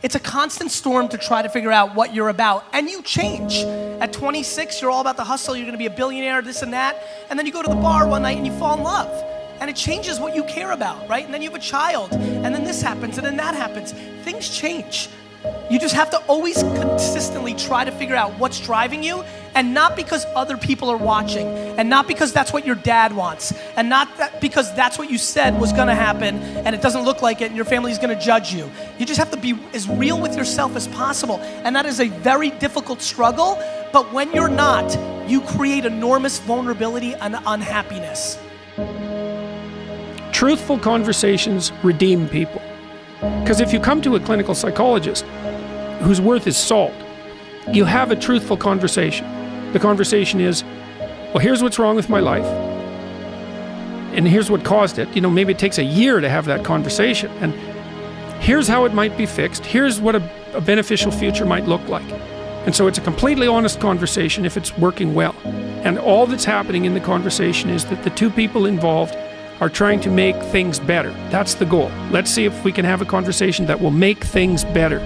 It's a constant storm to try to figure out what you're about, and you change. At 26, you're all about the hustle, you're gonna be a billionaire, this and that, and then you go to the bar one night and you fall in love. And it changes what you care about, right? And then you have a child, and then this happens, and then that happens. Things change. You just have to always consistently try to figure out what's driving you, and not because other people are watching, and not because that's what your dad wants, and not because that's what you said was gonna happen, and it doesn't look like it, and your family's gonna judge you. You just have to be as real with yourself as possible, and that is a very difficult struggle, but when you're not, you create enormous vulnerability and unhappiness. Truthful conversations redeem people. Because if you come to a clinical psychologist whose worth is salt, you have a truthful conversation. The conversation is, well, here's what's wrong with my life, and here's what caused it. You know, maybe it takes a year to have that conversation, and here's how it might be fixed. Here's what a beneficial future might look like. And so it's a completely honest conversation if it's working well. And all that's happening in the conversation is that the two people involved are trying to make things better. That's the goal. Let's see if we can have a conversation that will make things better.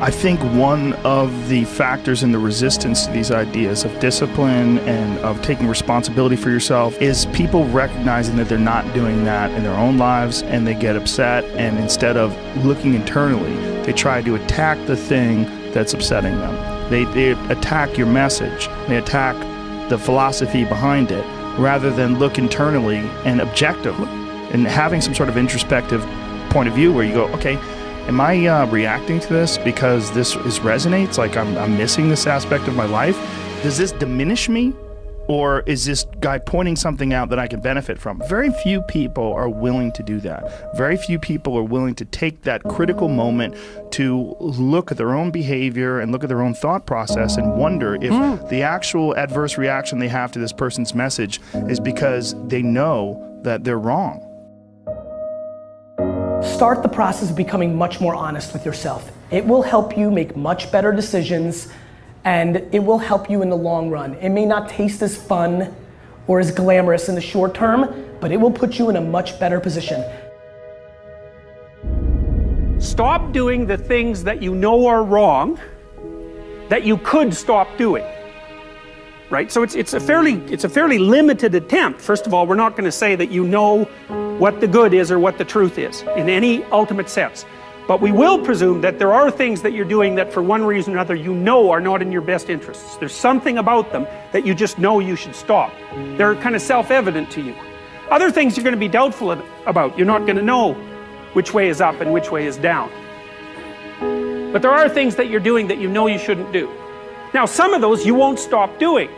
I think one of the factors in the resistance to these ideas of discipline and of taking responsibility for yourself is people recognizing that they're not doing that in their own lives, and they get upset, and instead of looking internally, they try to attack the thing that's upsetting them. They attack your message, they attack the philosophy behind it, rather than look internally and objectively and having some sort of introspective point of view where you go, okay, am I reacting to this because this resonates? Like I'm missing this aspect of my life? Does this diminish me? Or is this guy pointing something out that I can benefit from? Very few people are willing to do that. Very few people are willing to take that critical moment to look at their own behavior and look at their own thought process and wonder if the actual adverse reaction they have to this person's message is because they know that they're wrong. Start the process of becoming much more honest with yourself. It will help you make much better decisions, and it will help you in the long run. It may not taste as fun or as glamorous in the short term, but it will put you in a much better position. Stop doing the things that you know are wrong that you could stop doing. Right? So it's a fairly limited attempt. First of all, we're not going to say that you know what the good is or what the truth is in any ultimate sense. But we will presume that there are things that you're doing that for one reason or another you know are not in your best interests. There's something about them that you just know you should stop. They're kind of self-evident to you. Other things you're going to be doubtful about. You're not going to know which way is up and which way is down. But there are things that you're doing that you know you shouldn't do. Now, some of those you won't stop doing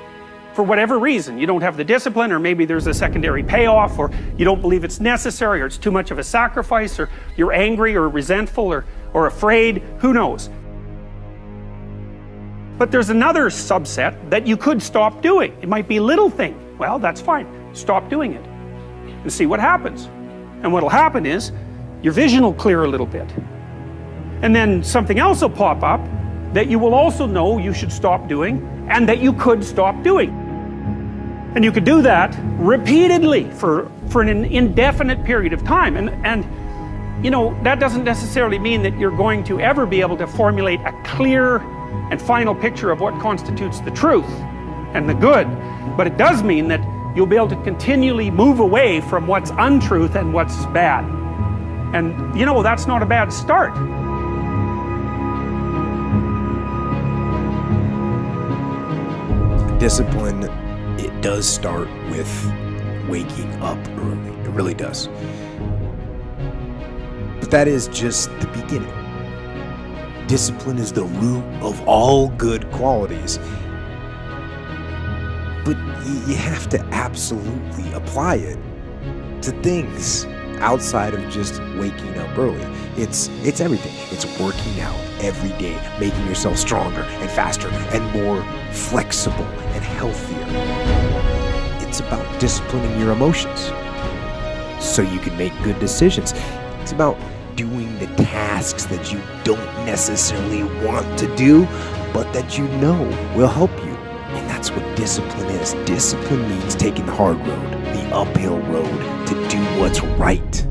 for whatever reason. You don't have the discipline, or maybe there's a secondary payoff, or you don't believe it's necessary, or it's too much of a sacrifice, or you're angry or resentful or afraid, who knows. But there's another subset that you could stop doing. It might be a little thing. Well, that's fine. Stop doing it and see what happens. And what'll happen is your vision will clear a little bit. And then something else will pop up that you will also know you should stop doing and that you could stop doing. And you could do that repeatedly for an indefinite period of time. And you know, that doesn't necessarily mean that you're going to ever be able to formulate a clear and final picture of what constitutes the truth and the good. But it does mean that you'll be able to continually move away from what's untruth and what's bad. And you know, that's not a bad start. Discipline, it does start with waking up early. It really does. But that is just the beginning. Discipline is the root of all good qualities. But you have to absolutely apply it to things outside of just waking up early. It's everything. It's working out every day, making yourself stronger and faster and more flexible and healthier. It's about disciplining your emotions so you can make good decisions. It's about doing the tasks that you don't necessarily want to do, but that you know will help you. And that's what discipline is. Discipline means taking the hard road, the uphill road, to do what's right.